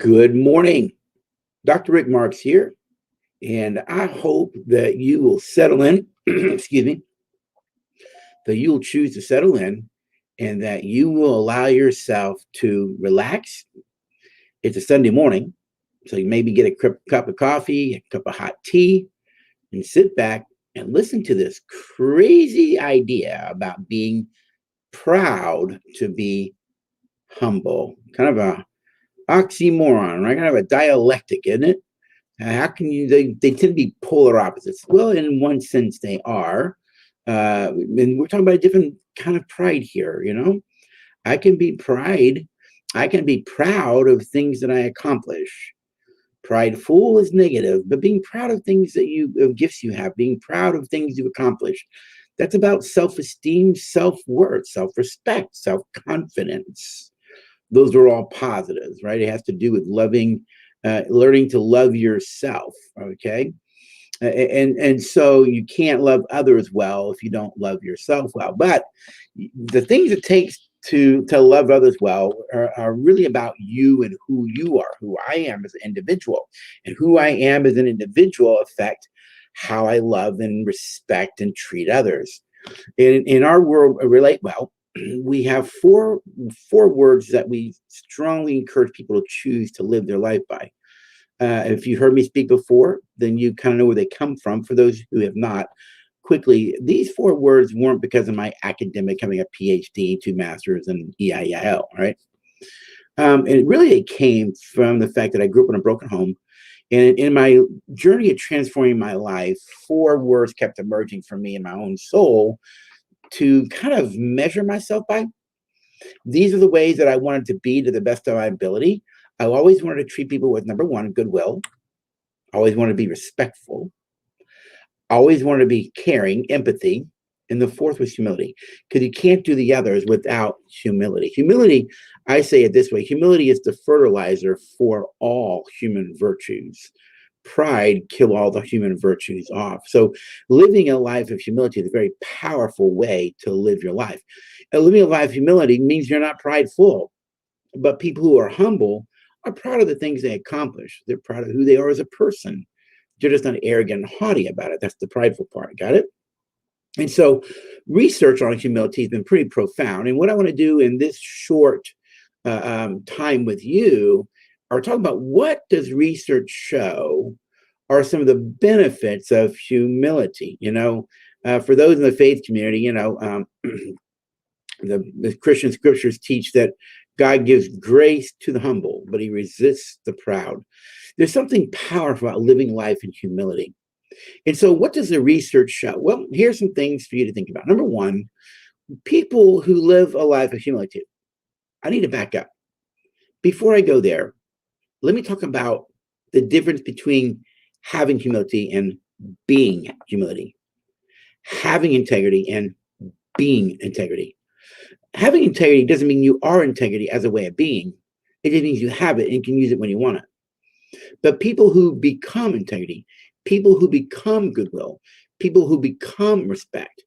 Good morning. Dr. Rick Marks here, and I hope that you will settle in, excuse me, that you will choose to settle in and that you will allow yourself to relax. It's a Sunday morning, so you maybe get a cup of coffee, a cup of hot tea, and sit back and listen to this crazy idea about being proud to be humble. Kind of a oxymoron, right? Kind of a dialectic, isn't it? How can you, they tend to be polar opposites. Well, in one sense, they are. And we're talking about a different kind of pride here, you know? I can be proud of things that I accomplish. Prideful is negative, but being proud of things of gifts you have, being proud of things you've accomplished, that's about self-esteem, self-worth, self-respect, self-confidence. Those are all positives, right? It has to do with learning to love yourself, okay? And so you can't love others well if you don't love yourself well. But the things it takes to love others well are really about you and who you are, who I am as an individual. And who I am as an individual affect how I love and respect and treat others. In our world, RelateWell, we have four words that we strongly encourage people to choose to live their life by. If you heard me speak before, then you kind of know where they come from. For those who have not, quickly, these four words weren't because of my academic having a PhD, 2 masters, and EIL, right? And really, it came from the fact that I grew up in a broken home. And in my journey of transforming my life, 4 words kept emerging for me in my own soul to kind of measure myself by. These are the ways that I wanted to be to the best of my ability. I always wanted to treat people with, number 1, goodwill. I always wanted to be respectful. I always wanted to be caring, empathy. And the 4th was humility, because you can't do the others without humility. Humility, I say it this way, humility is the fertilizer for all human virtues. Pride kill all the human virtues off. So living a life of humility is a very powerful way to live your life. And living a life of humility means you're not prideful, but people who are humble are proud of the things they accomplish. They're proud of who they are as a person. They're just not arrogant and haughty about it. That's the prideful part. Got it? And so research on humility has been pretty profound. And what I want to do in this short time with you are talk about what does research show are some of the benefits of humility. You know, for those in the faith community, you know, the Christian scriptures teach that God gives grace to the humble, but he resists the proud. There's something powerful about living life in humility. And so what does the research show? Well, here's some things for you to think about. Number 1, people who live a life of humility. I need to back up. Before I go there, let me talk about the difference between having humility and being humility. Having integrity and being integrity. Having integrity doesn't mean you are integrity as a way of being. It just means you have it and can use it when you want it. But people who become integrity, people who become goodwill, people who become respect,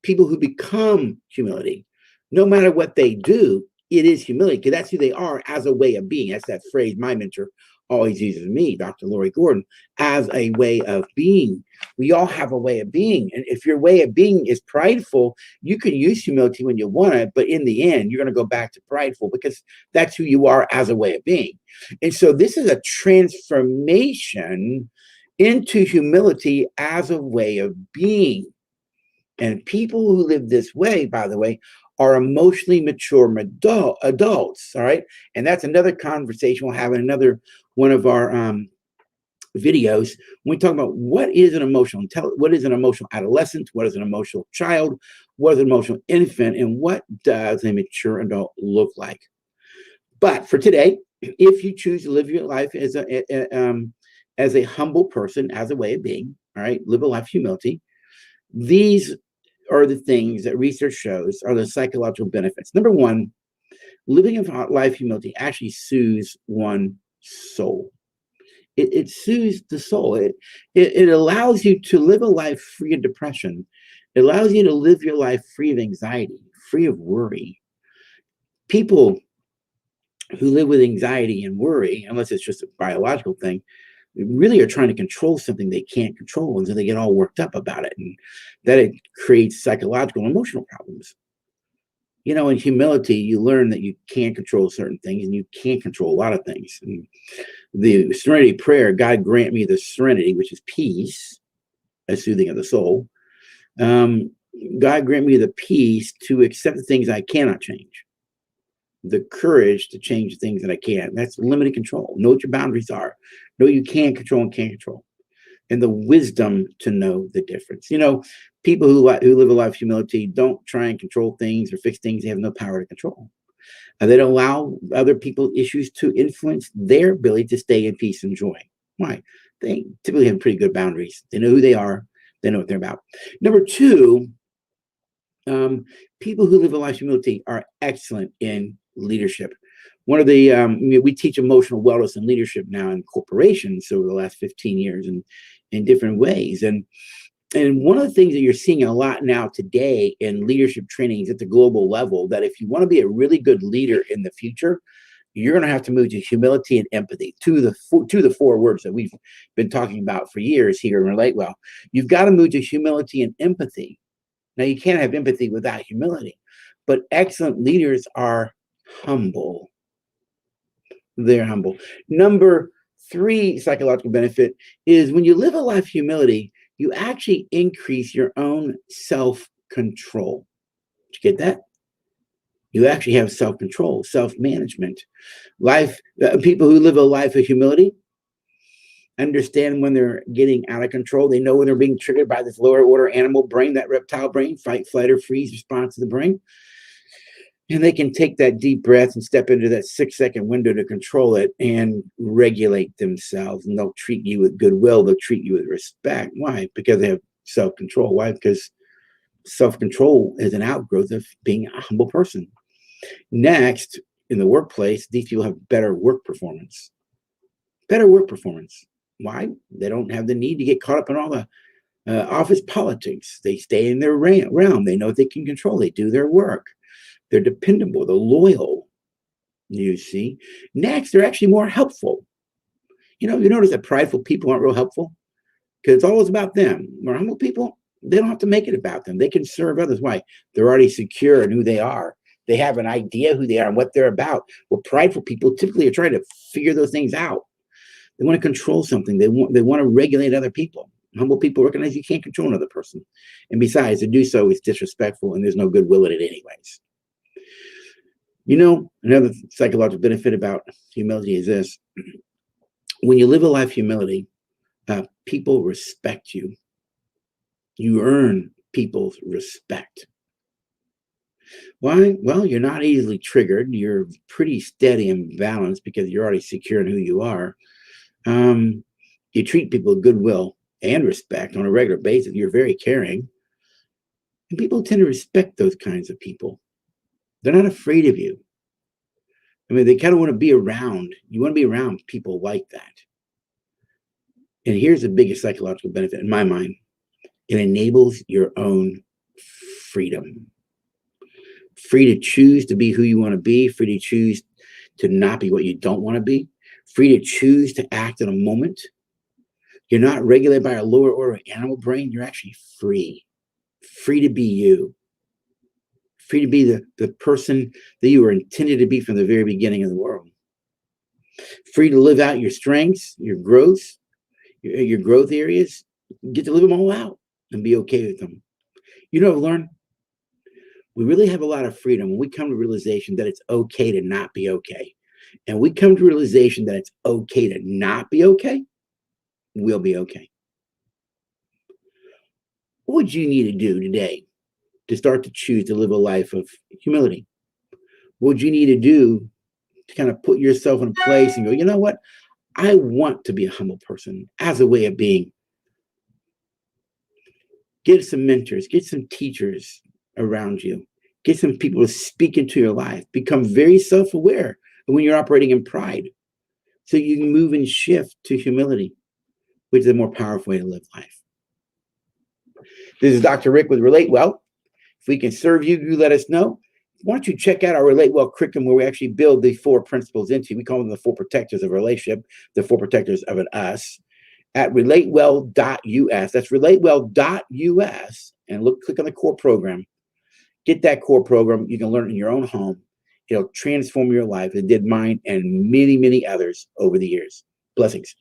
people who become humility, no matter what they do, it is humility, because that's who they are as a way of being. That's that phrase my mentor always uses me, Dr. Lori Gordon, as a way of being. We all have a way of being. And if your way of being is prideful, you can use humility when you want it, but in the end, you're going to go back to prideful because that's who you are as a way of being. And so this is a transformation into humility as a way of being. And people who live this way, by the way, are emotionally mature adults, all right? And that's another conversation we'll have in another one of our videos when we talk about what is an emotional adolescent, what is an emotional child, what is an emotional infant, and what does a mature adult look like. But for today, if you choose to live your life as a humble person, as a way of being, all right, live a life of humility, these are the things that research shows are the psychological benefits. Number 1, living a life of humility actually soothes one's soul. It soothes the soul. It allows you to live a life free of depression. It allows you to live your life free of anxiety, free of worry. People who live with anxiety and worry, unless it's just a biological thing, really are trying to control something they can't control, and so they get all worked up about it, and that it creates psychological and emotional problems. In humility, you learn that you can't control certain things and you can't control a lot of things. And the serenity prayer, God grant me the serenity, which is peace, a soothing of the soul. Um, God grant me the peace to accept the things I cannot change, the courage to change the things that I can. That's limited control. Know what your boundaries are. Know you can control and can't control, and the wisdom to know the difference. People who live a life of humility don't try and control things or fix things they have no power to control. They don't allow other people's issues to influence their ability to stay in peace and joy. Why? They typically have pretty good boundaries. They know who they are. They know what they're about. Number two, people who live a life of humility are excellent in leadership. One of the we teach emotional wellness and leadership now in corporations over the last 15 years and in different ways. And one of the things that you're seeing a lot now today in leadership trainings at the global level, that if you want to be a really good leader in the future, you're going to have to move to humility and empathy, to the four words that we've been talking about for years here in RelateWell. You've got to move to humility and empathy. Now, you can't have empathy without humility, but excellent leaders are humble. They're humble. Number three psychological benefit is when you live a life of humility, you actually increase your own self-control. Did you get that? You actually have self-control, self-management. People who live a life of humility understand when they're getting out of control. They know when they're being triggered by this lower order animal brain, that reptile brain, fight, flight, or freeze response to the brain. And they can take that deep breath and step into that 6-second window to control it and regulate themselves. And they'll treat you with goodwill. They'll treat you with respect. Why? Because they have self-control. Why? Because self-control is an outgrowth of being a humble person. Next, in the workplace, these people have better work performance. Better work performance. Why? They don't have the need to get caught up in all the office politics. They stay in their realm. They know what they can control. They do their work. They're dependable. They're loyal. You see. Next, they're actually more helpful. You notice that prideful people aren't real helpful because it's always about them. More humble people, they don't have to make it about them. They can serve others. Why? They're already secure in who they are. They have an idea who they are and what they're about. Well, prideful people typically are trying to figure those things out. They want to control something. They want to regulate other people. Humble people recognize you can't control another person. And besides, to do so is disrespectful and there's no goodwill in it anyways. Another psychological benefit about humility is this. When you live a life of humility, people respect you. You earn people's respect. Why? Well, you're not easily triggered. You're pretty steady and balanced because you're already secure in who you are. You treat people with goodwill and respect on a regular basis. You're very caring. And people tend to respect those kinds of people. They're not afraid of you. They kind of want to be around. You want to be around people like that. And here's the biggest psychological benefit in my mind. It enables your own freedom. Free to choose to be who you want to be. Free to choose to not be what you don't want to be. Free to choose to act in a moment. You're not regulated by a lower order animal brain. You're actually free. Free to be you. Free to be the person that you were intended to be from the very beginning of the world. Free to live out your strengths, your growth areas. Get to live them all out and be okay with them. I've learned we really have a lot of freedom when we come to realization that it's okay to not be okay. And we come to realization that it's okay to not be okay, we'll be okay. What would you need to do today to start to choose to live a life of humility? What would you need to do to kind of put yourself in a place and go, you know what? I want to be a humble person as a way of being. Get some mentors, get some teachers around you, get some people to speak into your life. Become very self-aware when you're operating in pride so you can move and shift to humility, which is a more powerful way to live life. This is Dr. Rick with RelateWell. If we can serve you, you let us know. why don't you check out our RelateWell curriculum, where we actually build the 4 principles into, we call them the 4 protectors of a relationship, the 4 protectors of an us, at relatewell.us. That's relatewell.us. And click on the core program. Get that core program. You can learn it in your own home. It'll transform your life. It did mine and many, many others over the years. Blessings.